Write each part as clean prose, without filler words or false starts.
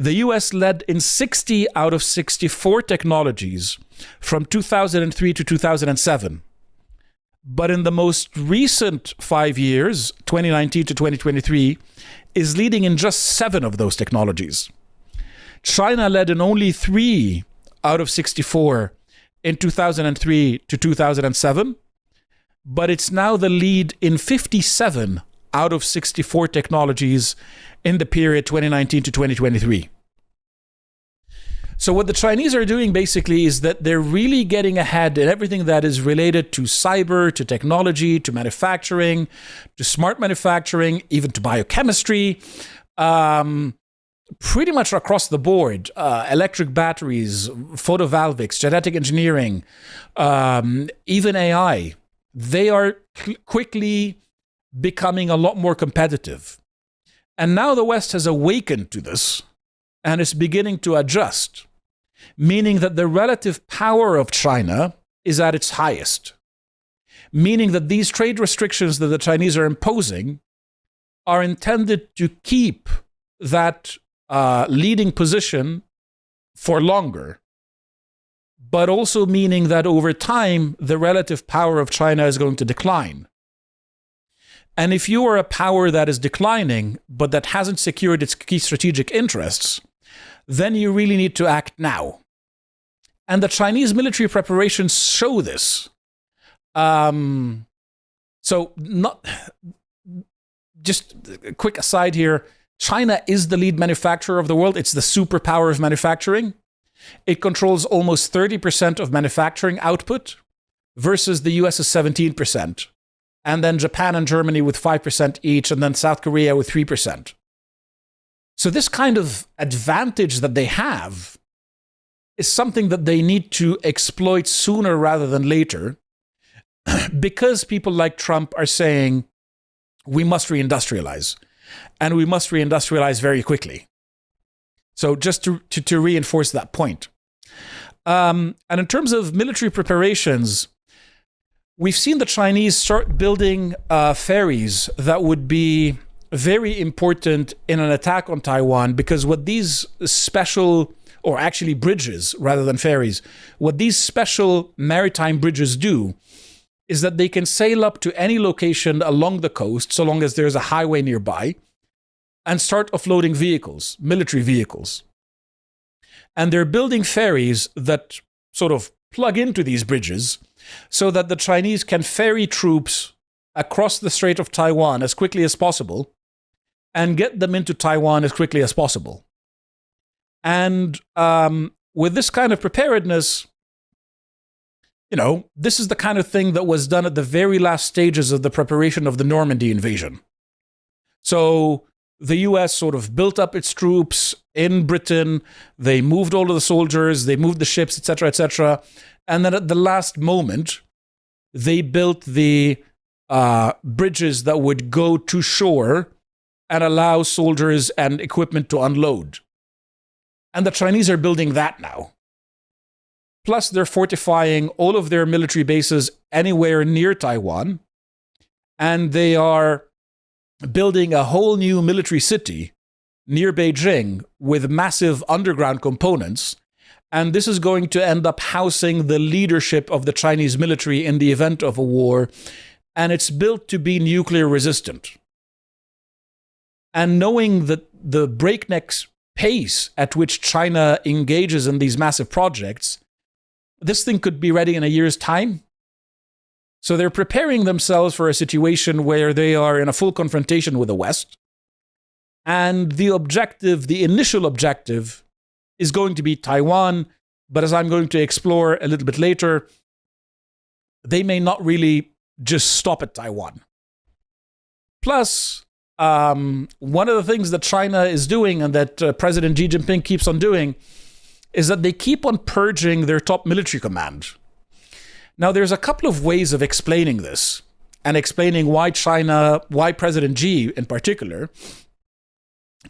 The US led in 60 out of 64 technologies from 2003 to 2007. But in the most recent 5 years, 2019 to 2023, is leading in just 7 of those technologies. China led in only 3 out of 64 in 2003 to 2007, but it's now the lead in 57 out of 64 technologies in the period 2019 to 2023. So what the Chinese are doing basically is that they're really getting ahead in everything that is related to cyber, to technology, to manufacturing, to smart manufacturing, even to biochemistry, pretty much across the board. Electric batteries, photovoltaics, genetic engineering, even AI. They are quickly becoming a lot more competitive. And now the West has awakened to this and is beginning to adjust, meaning that the relative power of China is at its highest, meaning that these trade restrictions that the Chinese are imposing are intended to keep that leading position for longer, but also meaning that over time, the relative power of China is going to decline. And if you are a power that is declining, but that hasn't secured its key strategic interests, then you really need to act now. And the Chinese military preparations show this. So, not just a quick aside here, China is the lead manufacturer of the world. It's the superpower of manufacturing. It controls almost 30% of manufacturing output versus the US is 17%. And then Japan and Germany with 5% each, and then South Korea with 3%. So this kind of advantage that they have is something that they need to exploit sooner rather than later, because people like Trump are saying, we must reindustrialize, and we must reindustrialize very quickly. So just to reinforce that point. And in terms of military preparations, we've seen the Chinese start building ferries that would be very important in an attack on Taiwan, because what these special, or actually bridges rather than ferries, what these special maritime bridges do is that they can sail up to any location along the coast, so long as there's a highway nearby, and start offloading vehicles, military vehicles. And they're building ferries that sort of plug into these bridges so that the Chinese can ferry troops across the Strait of Taiwan as quickly as possible and get them into Taiwan as quickly as possible. And with this kind of preparedness, you know, this is the kind of thing that was done at the very last stages of the preparation of the Normandy invasion. So the US sort of built up its troops in Britain, they moved all of the soldiers, they moved the ships, etc., etc. And then at the last moment, they built the bridges that would go to shore and allow soldiers and equipment to unload. And the Chinese are building that now. Plus, they're fortifying all of their military bases anywhere near Taiwan. And they are building a whole new military city near Beijing with massive underground components. And this is going to end up housing the leadership of the Chinese military in the event of a war. And it's built to be nuclear resistant. And knowing that the breakneck pace at which China engages in these massive projects, this thing could be ready in a year's time. So they're preparing themselves for a situation where they are in a full confrontation with the West. And the objective, the initial objective, is going to be Taiwan. But as I'm going to explore a little bit later, they may not really just stop at Taiwan. Plus, one of the things that China is doing and that President Xi Jinping keeps on doing is that they keep on purging their top military command. Now, there's a couple of ways of explaining this and explaining why President Xi in particular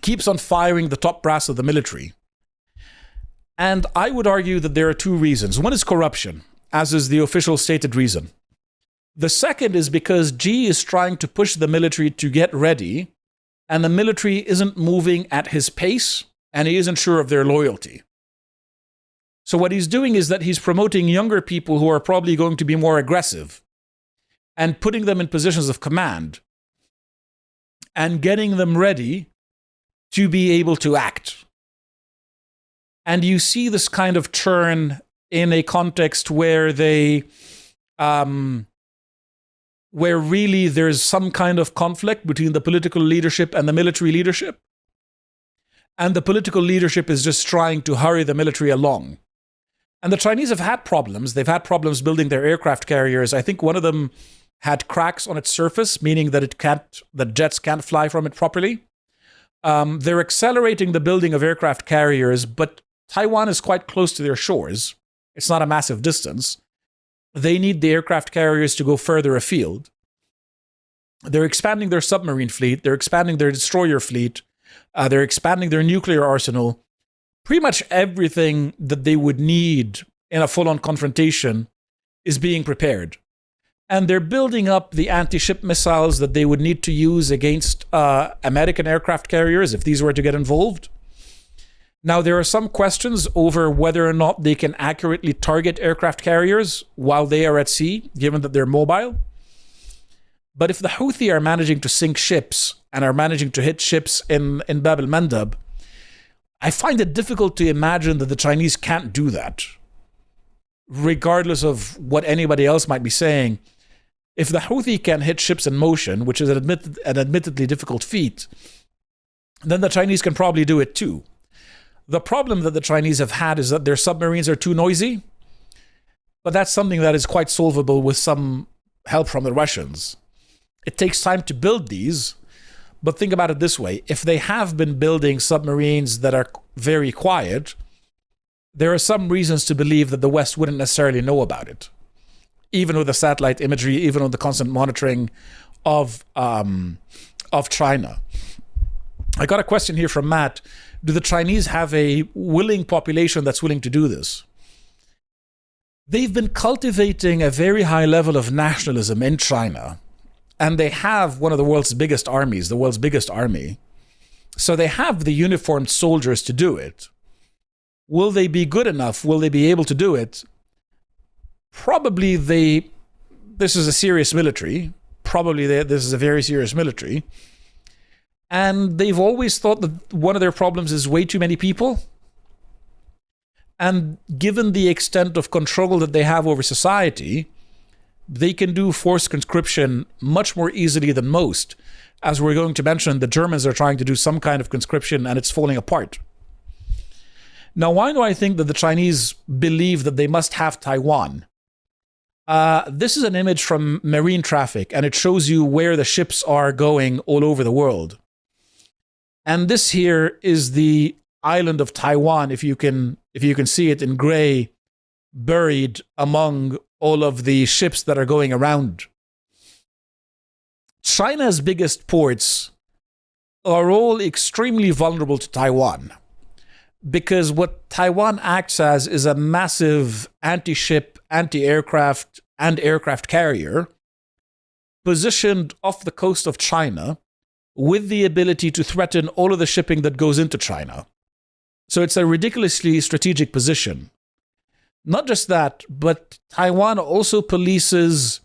keeps on firing the top brass of the military. And I would argue that there are two reasons. One is corruption, as is the official stated reason. The second is because Xi is trying to push the military to get ready, and the military isn't moving at his pace and he isn't sure of their loyalty. So what he's doing is that he's promoting younger people who are probably going to be more aggressive and putting them in positions of command and getting them ready to be able to act. And you see this kind of churn in a context where where really there's some kind of conflict between the political leadership and the military leadership. And the political leadership is just trying to hurry the military along. And the Chinese have had problems. They've had problems building their aircraft carriers. I think one of them had cracks on its surface, meaning that jets can't fly from it properly. They're accelerating the building of aircraft carriers, but Taiwan is quite close to their shores. It's not a massive distance. They need the aircraft carriers to go further afield. They're expanding their submarine fleet. They're expanding their destroyer fleet. They're expanding their nuclear arsenal. Pretty much everything that they would need in a full-on confrontation is being prepared. And they're building up the anti-ship missiles that they would need to use against American aircraft carriers if these were to get involved. Now, there are some questions over whether or not they can accurately target aircraft carriers while they are at sea, given that they're mobile. But if the Houthi are managing to sink ships and are managing to hit ships in Bab el-Mandab, I find it difficult to imagine that the Chinese can't do that, regardless of what anybody else might be saying. If the Houthi can hit ships in motion, which is an admittedly difficult feat, then the Chinese can probably do it too. The problem that the Chinese have had is that their submarines are too noisy, but that's something that is quite solvable with some help from the Russians. It takes time to build these, but think about it this way. If they have been building submarines that are very quiet, there are some reasons to believe that the West wouldn't necessarily know about it, even with the satellite imagery, even with the constant monitoring of China. I got a question here from Matt. Do the Chinese have a willing population that's willing to do this? They've been cultivating a very high level of nationalism in China, and they have one of the world's biggest armies, the world's biggest army. So they have the uniformed soldiers to do it. Will they be good enough? Will they be able to do it? Probably this is a serious military. This is a very serious military. And they've always thought that one of their problems is way too many people. And given the extent of control that they have over society, they can do forced conscription much more easily than most. As we're going to mention, the Germans are trying to do some kind of conscription and it's falling apart. Now, why do I think that the Chinese believe that they must have Taiwan? This is an image from marine traffic, and it shows you where the ships are going all over the world. And this here is the island of Taiwan, if you can see it in gray, buried among all of the ships that are going around. China's biggest ports are all extremely vulnerable to Taiwan, because what Taiwan acts as is a massive anti-ship, anti-aircraft, and aircraft carrier positioned off the coast of China with the ability to threaten all of the shipping that goes into China. So it's a ridiculously strategic position. Not just that, but Taiwan also polices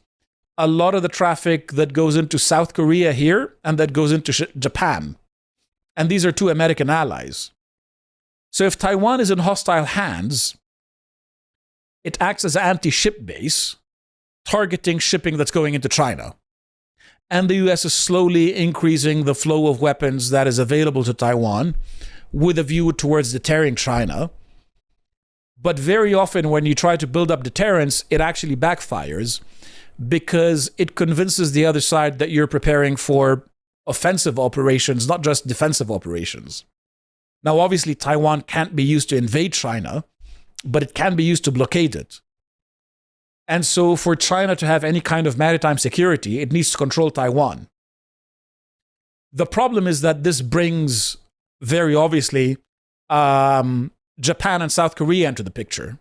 a lot of the traffic that goes into South Korea here and that goes into Japan. And these are two American allies. So if Taiwan is in hostile hands, it acts as an anti-ship base, targeting shipping that's going into China. And the US is slowly increasing the flow of weapons that is available to Taiwan with a view towards deterring China. But very often when you try to build up deterrence, it actually backfires because it convinces the other side that you're preparing for offensive operations, not just defensive operations. Now, obviously, Taiwan can't be used to invade China, but it can be used to blockade it. And so for China to have any kind of maritime security, it needs to control Taiwan. The problem is that this brings, very obviously, Japan and South Korea into the picture.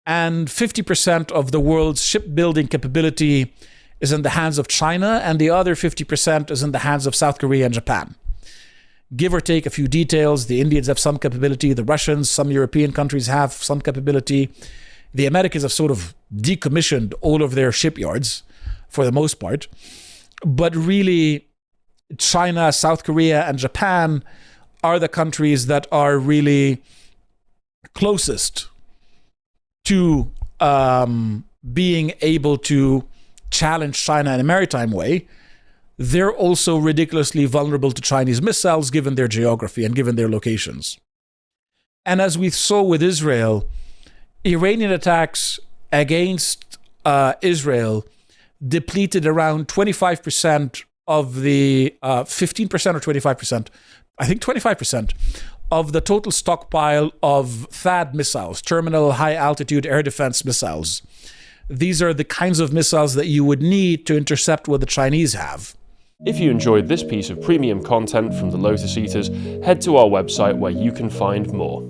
And 50% of the world's shipbuilding capability is in the hands of China, and the other 50% is in the hands of South Korea and Japan. give or take a few details. The Indians have some capability, the Russians, some European countries have some capability. The Americans have sort of decommissioned all of their shipyards for the most part. But really, China, South Korea, and Japan are the countries that are really closest to being able to challenge China in a maritime way. They're also ridiculously vulnerable to Chinese missiles given their geography and given their locations. And as we saw with Israel, Iranian attacks against Israel depleted around 25% of the 15% or 25%, I think 25% of the total stockpile of THAAD missiles, terminal high altitude air defense missiles. These are the kinds of missiles that you would need to intercept what the Chinese have. If you enjoyed this piece of premium content from the Lotus Eaters, head to our website where you can find more.